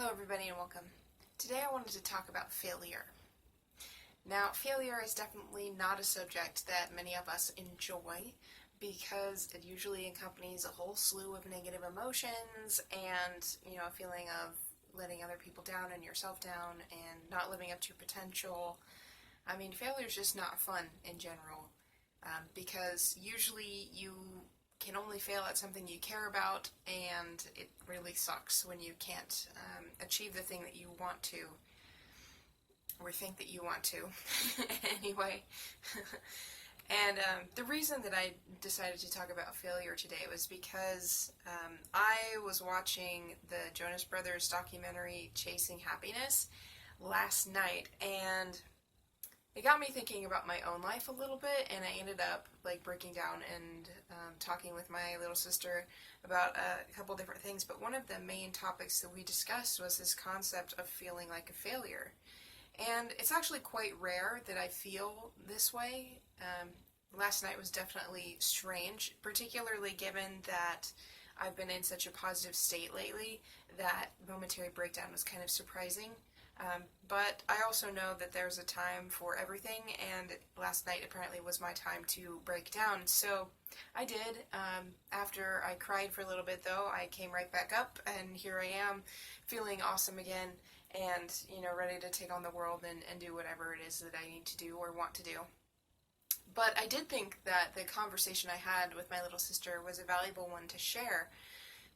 Hello everybody and welcome. Today I wanted to talk about failure. Now, failure is definitely not a subject that many of us enjoy because it usually accompanies a whole slew of negative emotions and, a feeling of letting other people down and yourself down and not living up to your potential. I mean, failure is just not fun in general because usually you can only fail at something you care about, and it really sucks when you can't achieve the thing that you want to, or think that you want to. Anyway, and the reason that I decided to talk about failure today was because I was watching the Jonas Brothers documentary Chasing Happiness last night, and it got me thinking about my own life a little bit, and I ended up breaking down and talking with my little sister about a couple different things. But one of the main topics that we discussed was this concept of feeling like a failure. And it's actually quite rare that I feel this way. Last night was definitely strange, particularly given that I've been in such a positive state lately that momentary breakdown was kind of surprising. But I also know that there's a time for everything, and last night apparently was my time to break down. So I did. After I cried for a little bit, though, I came right back up, and here I am, feeling awesome again, and, ready to take on the world and do whatever it is that I need to do or want to do. But I did think that the conversation I had with my little sister was a valuable one to share,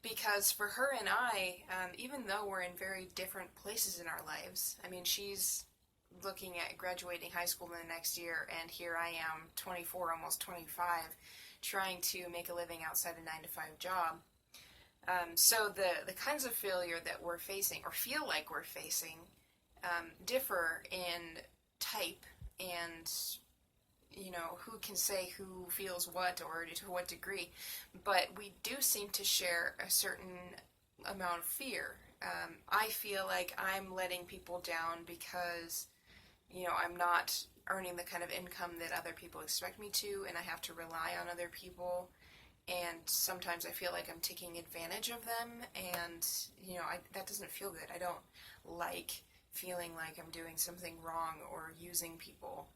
because for her and I, even though we're in very different places in our lives, I mean, she's looking at graduating high school in the next year, and here I am, 24, almost 25, trying to make a living outside a 9-to-5 job. So the kinds of failure that we're facing, or feel like we're facing, differ in type and who can say who feels what or to what degree, but we do seem to share a certain amount of fear. I feel like I'm letting people down because, I'm not earning the kind of income that other people expect me to, and I have to rely on other people, and sometimes I feel like I'm taking advantage of them, and, that doesn't feel good. I don't like feeling like I'm doing something wrong or using people.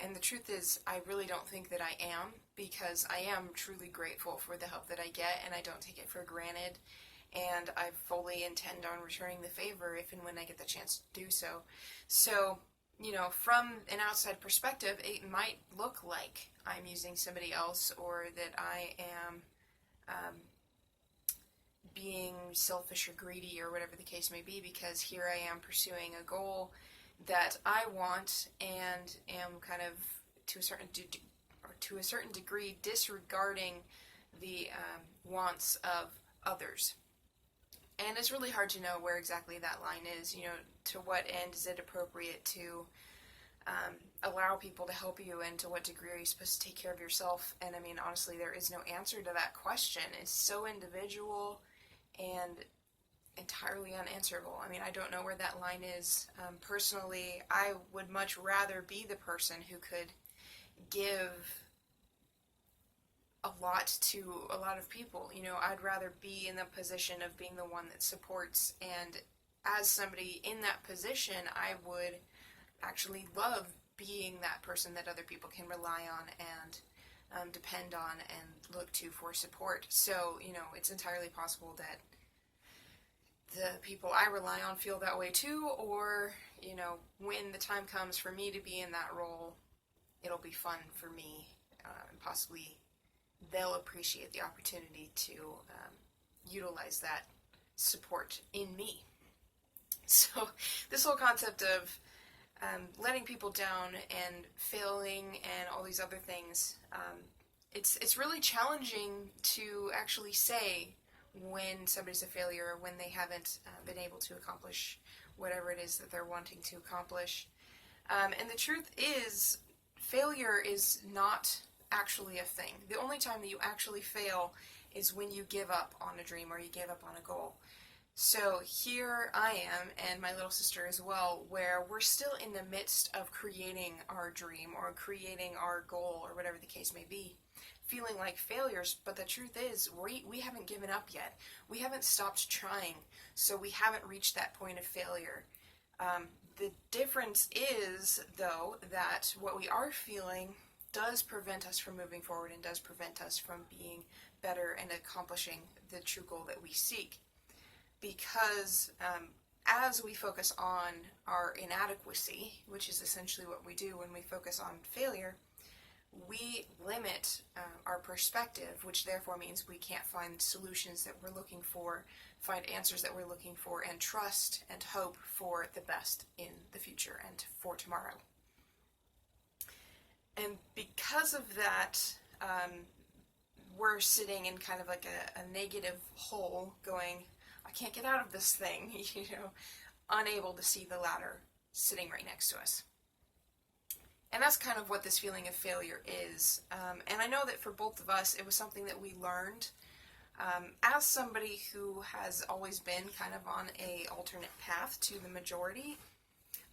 And the truth is, I really don't think that I am, because I am truly grateful for the help that I get, and I don't take it for granted, and I fully intend on returning the favor if and when I get the chance to do so. So, from an outside perspective, it might look like I'm using somebody else, or that I am being selfish or greedy, or whatever the case may be, because here I am pursuing a goal that I want and am kind of to a certain degree disregarding the wants of others. And it's really hard to know where exactly that line is. To what end is it appropriate to allow people to help you, and to what degree are you supposed to take care of yourself? And I mean, honestly, there is no answer to that question. It's so individual and entirely unanswerable. I mean, I don't know where that line is. Personally, I would much rather be the person who could give a lot to a lot of people. I'd rather be in the position of being the one that supports, and as somebody in that position, I would actually love being that person that other people can rely on and depend on and look to for support. So, it's entirely possible that the people I rely on feel that way too, or, when the time comes for me to be in that role, it'll be fun for me, and possibly they'll appreciate the opportunity to utilize that support in me. So this whole concept of letting people down and failing and all these other things, it's really challenging to actually say when somebody's a failure, or when they haven't been able to accomplish whatever it is that they're wanting to accomplish. And the truth is, failure is not actually a thing. The only time that you actually fail is when you give up on a dream, or you give up on a goal. So here I am, and my little sister as well, where we're still in the midst of creating our dream, or creating our goal, or whatever the case may be. feeling like failures, but the truth is we haven't given up yet. We haven't stopped trying, so we haven't reached that point of failure. The difference is, though, that what we are feeling does prevent us from moving forward and does prevent us from being better and accomplishing the true goal that we seek. Because as we focus on our inadequacy, which is essentially what we do when we focus on failure, we limit our perspective, which therefore means we can't find solutions that we're looking for, find answers that we're looking for, and trust and hope for the best in the future and for tomorrow. And because of that, we're sitting in kind of like a negative hole going, I can't get out of this thing, unable to see the ladder sitting right next to us. And that's kind of what this feeling of failure is. And I know that for both of us, it was something that we learned. As somebody who has always been kind of on a alternate path to the majority,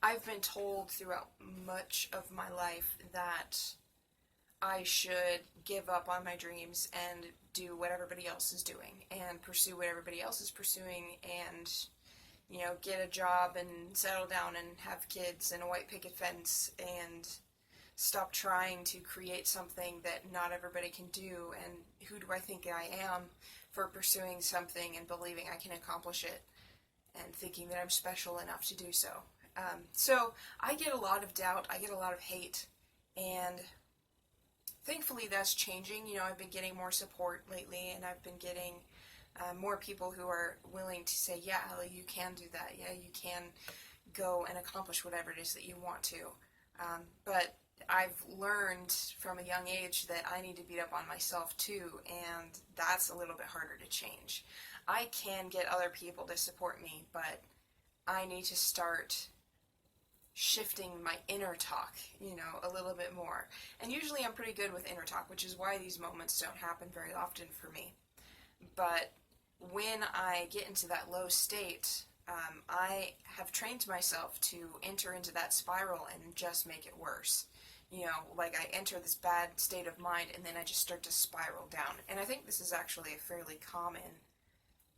I've been told throughout much of my life that I should give up on my dreams and do what everybody else is doing and pursue what everybody else is pursuing and, get a job and settle down and have kids and a white picket fence and stop trying to create something that not everybody can do, and who do I think I am for pursuing something and believing I can accomplish it and thinking that I'm special enough to do so. So I get a lot of doubt, I get a lot of hate, and thankfully that's changing. I've been getting more support lately, and I've been getting more people who are willing to say, yeah, Allie, you can do that. Yeah, you can go and accomplish whatever it is that you want to. But I've learned from a young age that I need to beat up on myself too, and that's a little bit harder to change. I can get other people to support me, but I need to start shifting my inner talk, a little bit more. And usually I'm pretty good with inner talk, which is why these moments don't happen very often for me. But when I get into that low state, I have trained myself to enter into that spiral and just make it worse. Like I enter this bad state of mind and then I just start to spiral down. And I think this is actually a fairly common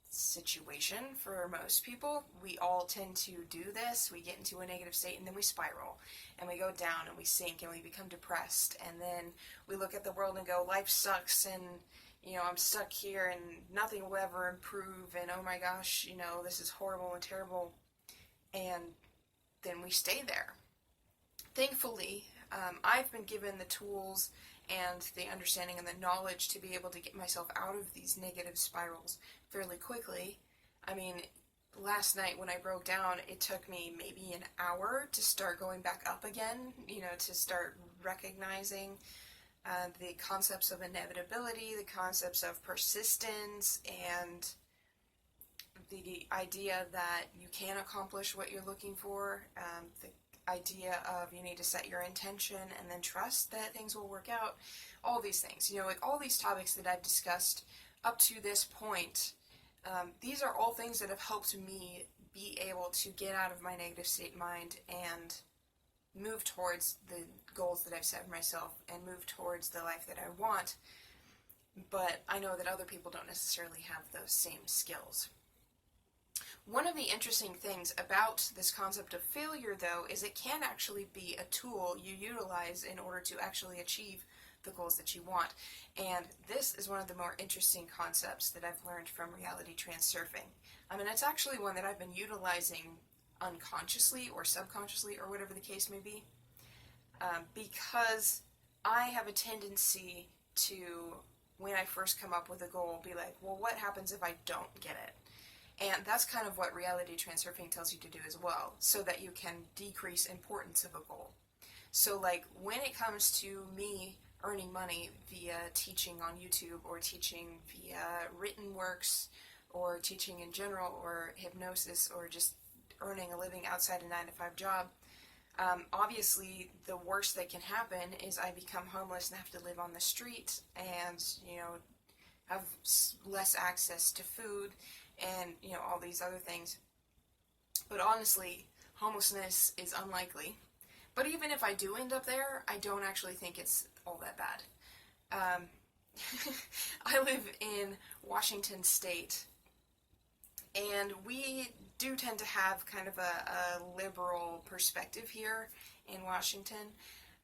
situation for most people. We all tend to do this. We get into a negative state and then we spiral and we go down and we sink and we become depressed, and then we look at the world and go, life sucks, and I'm stuck here and nothing will ever improve, and oh my gosh, this is horrible and terrible, and then we stay there. Thankfully, I've been given the tools and the understanding and the knowledge to be able to get myself out of these negative spirals fairly quickly. I mean, last night when I broke down, it took me maybe an hour to start going back up again, to start recognizing the concepts of inevitability, the concepts of persistence, and the idea that you can accomplish what you're looking for, the idea of you need to set your intention and then trust that things will work out, all these things. Like all these topics that I've discussed up to this point, these are all things that have helped me be able to get out of my negative state mind and move towards the goals that I've set for myself and move towards the life that I want. But I know that other people don't necessarily have those same skills. One of the interesting things about this concept of failure, though, is it can actually be a tool you utilize in order to actually achieve the goals that you want. And this is one of the more interesting concepts that I've learned from reality transurfing. I mean, it's actually one that I've been utilizing unconsciously or subconsciously or whatever the case may be, because I have a tendency to, when I first come up with a goal, be like, well, what happens if I don't get it? And that's kind of what reality transurfing tells you to do as well, so that you can decrease importance of a goal. So like when it comes to me earning money via teaching on YouTube or teaching via written works or teaching in general or hypnosis or just earning a living outside a 9-to-5 job, obviously the worst that can happen is I become homeless and have to live on the street and, have less access to food and, all these other things. But honestly, homelessness is unlikely. But even if I do end up there, I don't actually think it's all that bad. I live in Washington State, and we do tend to have kind of a liberal perspective here in Washington.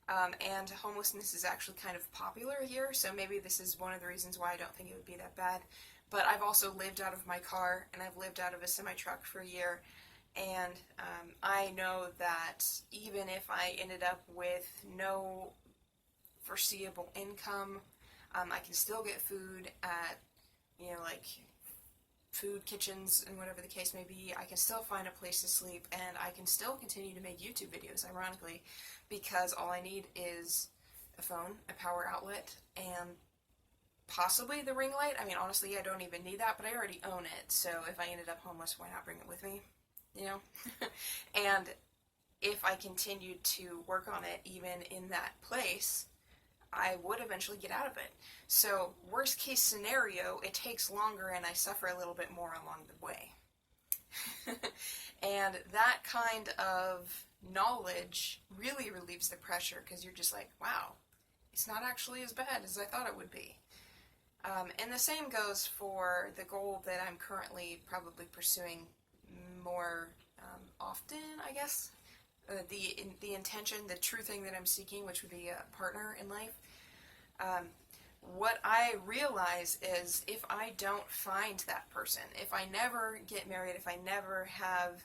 And homelessness is actually kind of popular here, so maybe this is one of the reasons why I don't think it would be that bad. But I've also lived out of my car, and I've lived out of a semi-truck for a year, and I know that even if I ended up with no foreseeable income, I can still get food at, like food kitchens and whatever the case may be. I can still find a place to sleep, and I can still continue to make YouTube videos, ironically, because all I need is a phone, a power outlet, and possibly the ring light. I mean, honestly, I don't even need that, but I already own it, so if I ended up homeless, why not bring it with me, And if I continued to work on it, even in that place, I would eventually get out of it. So, worst case scenario, it takes longer and I suffer a little bit more along the way. And that kind of knowledge really relieves the pressure, because you're just like, wow, it's not actually as bad as I thought it would be. And the same goes for the goal that I'm currently probably pursuing more often, I guess. The intention, the true thing that I'm seeking, which would be a partner in life. What I realize is, if I don't find that person, if I never get married, if I never have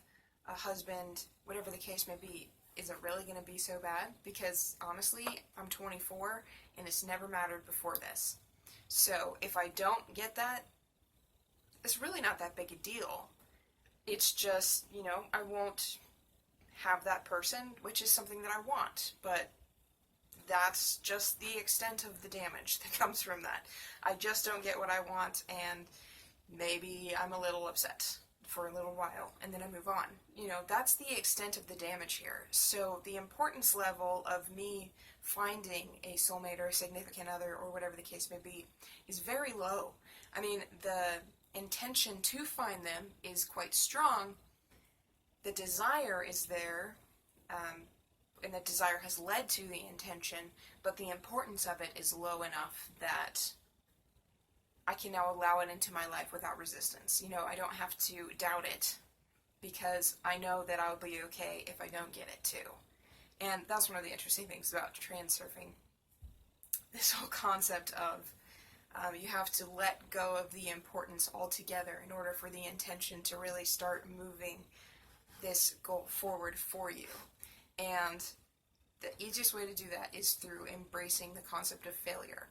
a husband, whatever the case may be, is it really going to be so bad? Because honestly, I'm 24 and it's never mattered before this. So if I don't get that, it's really not that big a deal. It's just, I won't have that person, which is something that I want, but that's just the extent of the damage that comes from that. I just don't get what I want, and maybe I'm a little upset for a little while, and then I move on. That's the extent of the damage here. So the importance level of me finding a soulmate or a significant other, or whatever the case may be, is very low. I mean, the intention to find them is quite strong. The desire is there, and the desire has led to the intention, but the importance of it is low enough that I can now allow it into my life without resistance. I don't have to doubt it, because I know that I'll be okay if I don't get it too. And that's one of the interesting things about transurfing. This whole concept of you have to let go of the importance altogether in order for the intention to really start moving this goal forward for you. And the easiest way to do that is through embracing the concept of failure.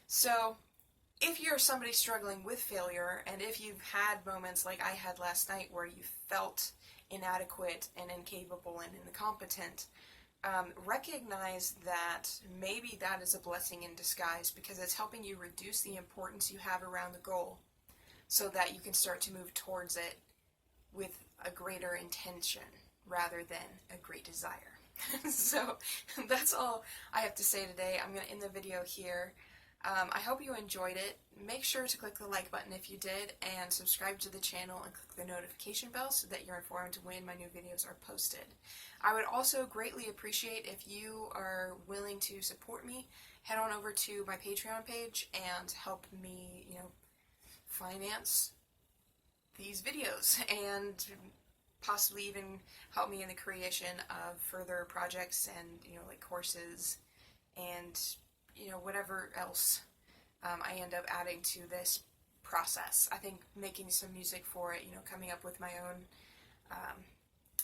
So, if you're somebody struggling with failure, and if you've had moments like I had last night where you felt inadequate and incapable and incompetent, recognize that maybe that is a blessing in disguise, because it's helping you reduce the importance you have around the goal, so that you can start to move towards it with a greater intention rather than a great desire. So that's all I have to say today. I'm going to end the video here. I hope you enjoyed it. Make sure to click the like button if you did, and subscribe to the channel and click the notification bell so that you're informed when my new videos are posted. I would also greatly appreciate if you are willing to support me. Head on over to my Patreon page and help me, finance these videos, and possibly even help me in the creation of further projects and, like courses and, whatever else I end up adding to this process. I think making some music for it, coming up with my own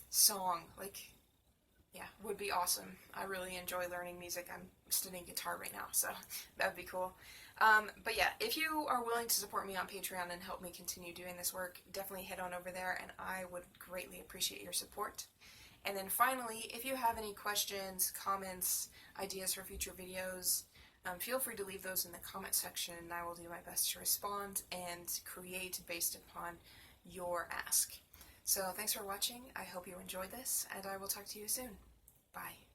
song, would be awesome. I really enjoy learning music. I'm studying guitar right now, so that would be cool. But yeah, if you are willing to support me on Patreon and help me continue doing this work, definitely head on over there, and I would greatly appreciate your support. And then finally, if you have any questions, comments, ideas for future videos, feel free to leave those in the comment section, and I will do my best to respond and create based upon your ask. So thanks for watching. I hope you enjoyed this, and I will talk to you soon. Bye.